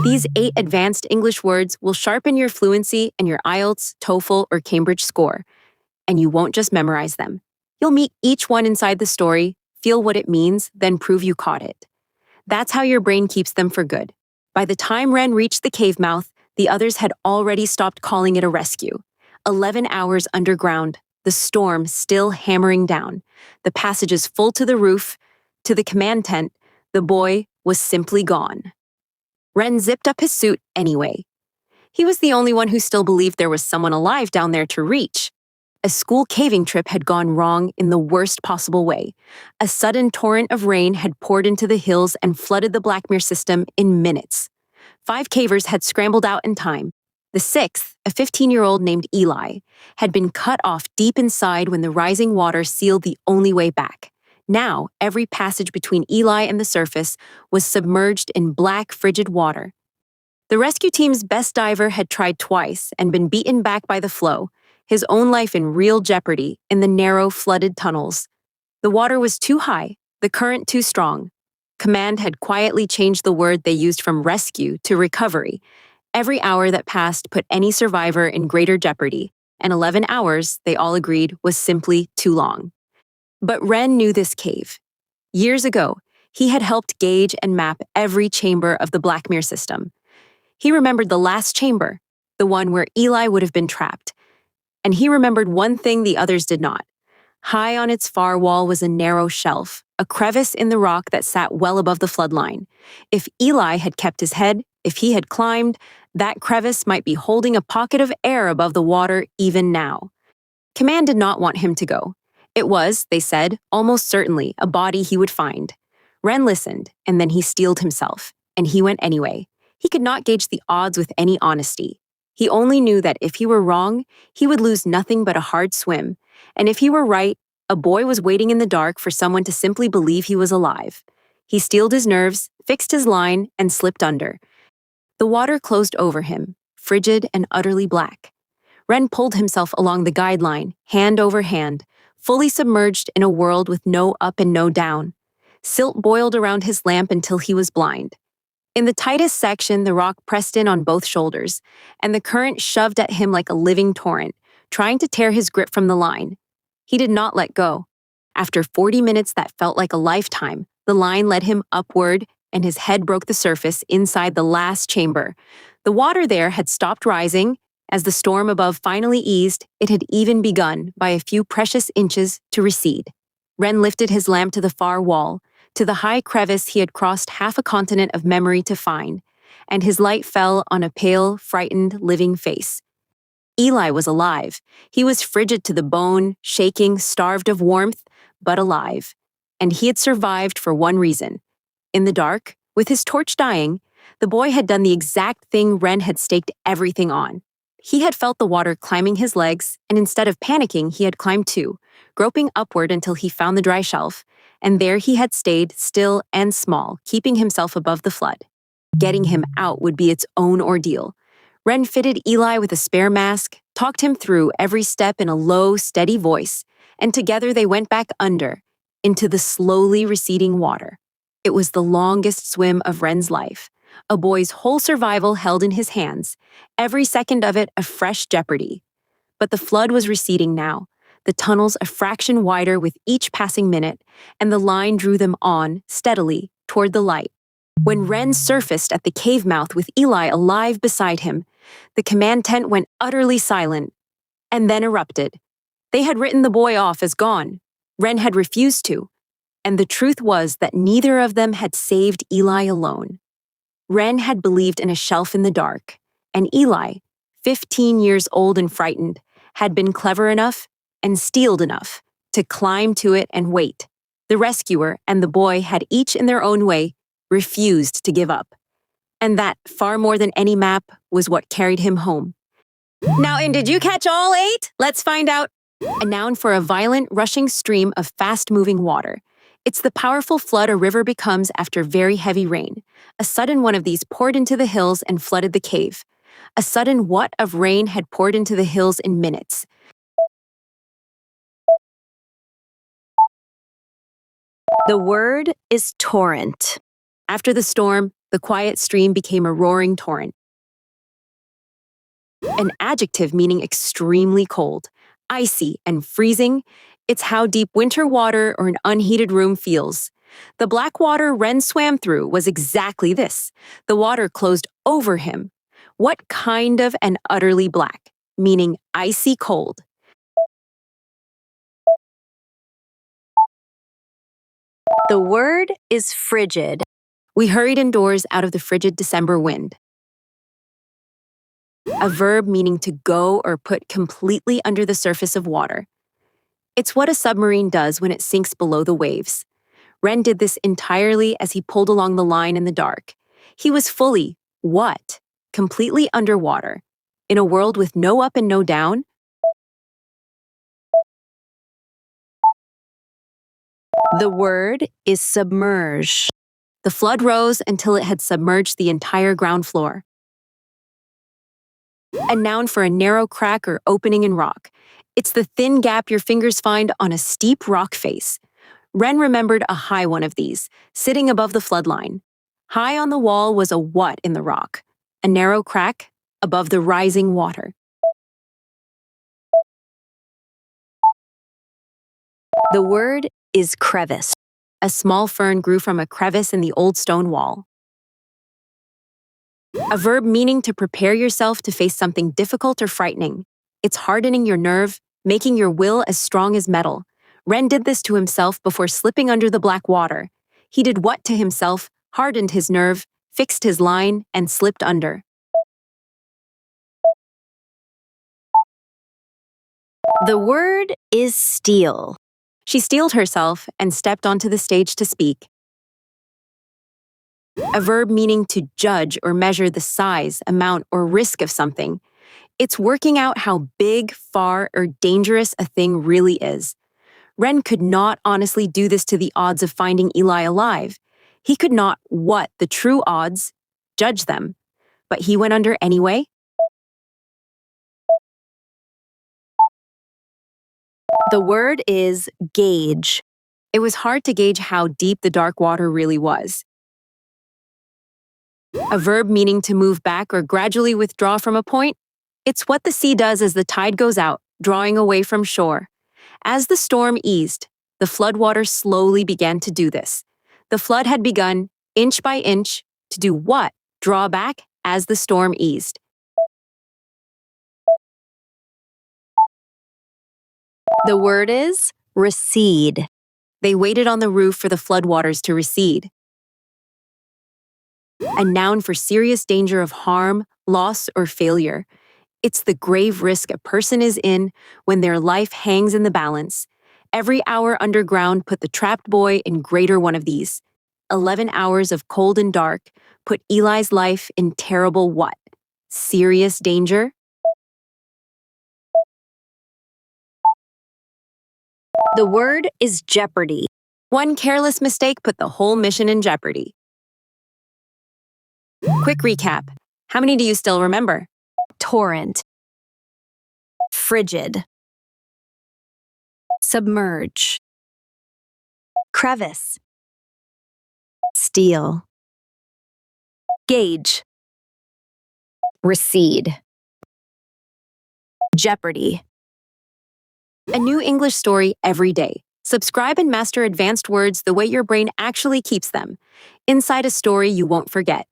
These 8 advanced English words will sharpen your fluency and your IELTS, TOEFL, or Cambridge score. And you won't just memorize them. You'll meet each one inside the story, feel what it means, then prove you caught it. That's how your brain keeps them for good. By the time Ren reached the cave mouth, the others had already stopped calling it a rescue. 11 hours underground, the storm still hammering down, the passages full to the roof, to the command tent, the boy was simply gone. Ren zipped up his suit anyway. He was the only one who still believed there was someone alive down there to reach. A school caving trip had gone wrong in the worst possible way. A sudden torrent of rain had poured into the hills and flooded the Blackmere system in minutes. 5 cavers had scrambled out in time. The 6th, a 15-year-old named Eli, had been cut off deep inside when the rising water sealed the only way back. Now, every passage between Eli and the surface was submerged in black, frigid water. The rescue team's best diver had tried twice and been beaten back by the flow, his own life in real jeopardy in the narrow, flooded tunnels. The water was too high, the current too strong. Command had quietly changed the word they used from rescue to recovery. Every hour that passed put any survivor in greater jeopardy, and 11 hours, they all agreed, was simply too long. But Ren knew this cave. Years ago, he had helped gauge and map every chamber of the Blackmere system. He remembered the last chamber, the one where Eli would have been trapped. And he remembered one thing the others did not. High on its far wall was a narrow shelf, a crevice in the rock that sat well above the floodline. If Eli had kept his head, if he had climbed, that crevice might be holding a pocket of air above the water even now. Command did not want him to go. It was, they said, almost certainly a body he would find. Ren listened, and then he steeled himself, and he went anyway. He could not gauge the odds with any honesty. He only knew that if he were wrong, he would lose nothing but a hard swim, and if he were right, a boy was waiting in the dark for someone to simply believe he was alive. He steeled his nerves, fixed his line, and slipped under. The water closed over him, frigid and utterly black. Ren pulled himself along the guideline, hand over hand, fully submerged in a world with no up and no down. Silt boiled around his lamp until he was blind. In the tightest section, the rock pressed in on both shoulders, and the current shoved at him like a living torrent, trying to tear his grip from the line. He did not let go. After 40 minutes that felt like a lifetime, the line led him upward, and his head broke the surface inside the last chamber. The water there had stopped rising. As the storm above finally eased, it had even begun, by a few precious inches, to recede. Ren lifted his lamp to the far wall, to the high crevice he had crossed half a continent of memory to find, and his light fell on a pale, frightened, living face. Eli was alive. He was frigid to the bone, shaking, starved of warmth, but alive. And he had survived for one reason. In the dark, with his torch dying, the boy had done the exact thing Ren had staked everything on. He had felt the water climbing his legs, and instead of panicking, he had climbed too, groping upward until he found the dry shelf, and there he had stayed, still and small, keeping himself above the flood. Getting him out would be its own ordeal. Ren fitted Eli with a spare mask, talked him through every step in a low, steady voice, and together they went back under, into the slowly receding water. It was the longest swim of Ren's life, a boy's whole survival held in his hands, every second of it a fresh jeopardy. But the flood was receding now, the tunnels a fraction wider with each passing minute, and the line drew them on, steadily, toward the light. When Ren surfaced at the cave mouth with Eli alive beside him, the command tent went utterly silent, and then erupted. They had written the boy off as gone. Ren had refused to, and the truth was that neither of them had saved Eli alone. Ren had believed in a shelf in the dark, and Eli, 15 years old and frightened, had been clever enough and steeled enough to climb to it and wait. The rescuer and the boy had each in their own way refused to give up. And that, far more than any map, was what carried him home. Now, and did you catch all 8? Let's find out. A noun for a violent, rushing stream of fast-moving water. It's the powerful flood a river becomes after very heavy rain. A sudden one of these poured into the hills and flooded the cave. A sudden what of rain had poured into the hills in minutes. The word is torrent. After the storm, The quiet stream became a roaring torrent. An adjective meaning extremely cold, icy, and freezing. It's how deep winter water or an unheated room feels. The black water Wren swam through was exactly this. The water closed over him. What kind of and utterly black, meaning icy cold. The word is frigid. We hurried indoors out of the frigid December wind. A verb meaning to go or put completely under the surface of water. It's what a submarine does when it sinks below the waves. Wren did this entirely as he pulled along the line in the dark. He was fully, what? Completely underwater. In a world with no up and no down. The word is submerge. The flood rose until it had submerged the entire ground floor. A noun for a narrow crack or opening in rock. It's the thin gap your fingers find on a steep rock face. Wren remembered a high one of these, sitting above the flood line. High on the wall was a what in the rock? A narrow crack above the rising water. The word is crevice. A small fern grew from a crevice in the old stone wall. A verb meaning to prepare yourself to face something difficult or frightening. It's hardening your nerve, making your will as strong as metal. Wren did this to himself before slipping under the black water. He did what to himself, hardened his nerve, fixed his line, and slipped under. The word is steel. She steeled herself and stepped onto the stage to speak. A verb meaning to judge or measure the size, amount, or risk of something. It's working out how big, far, or dangerous a thing really is. Wren could not honestly do this to the odds of finding Eli alive. He could not what the true odds, judge them. But he went under anyway. The word is gauge. It was hard to gauge how deep the dark water really was. A verb meaning to move back or gradually withdraw from a point. It's what the sea does as the tide goes out, drawing away from shore. As the storm eased, the floodwater slowly began to do this. The flood had begun, inch by inch, to do what? Draw back as the storm eased. The word is recede. They waited on the roof for the floodwaters to recede. A noun for serious danger of harm, loss, or failure. It's the grave risk a person is in when their life hangs in the balance. Every hour underground put the trapped boy in greater one of these. 11 hours of cold and dark put Eli's life in terrible what? Serious danger? The word is jeopardy. One careless mistake put the whole mission in jeopardy. Quick recap. How many do you still remember? Torrent. Frigid. Submerge. Crevice. Steel. Gauge. Recede. Jeopardy. A new English story every day. Subscribe and master advanced words the way your brain actually keeps them. Inside a story you won't forget.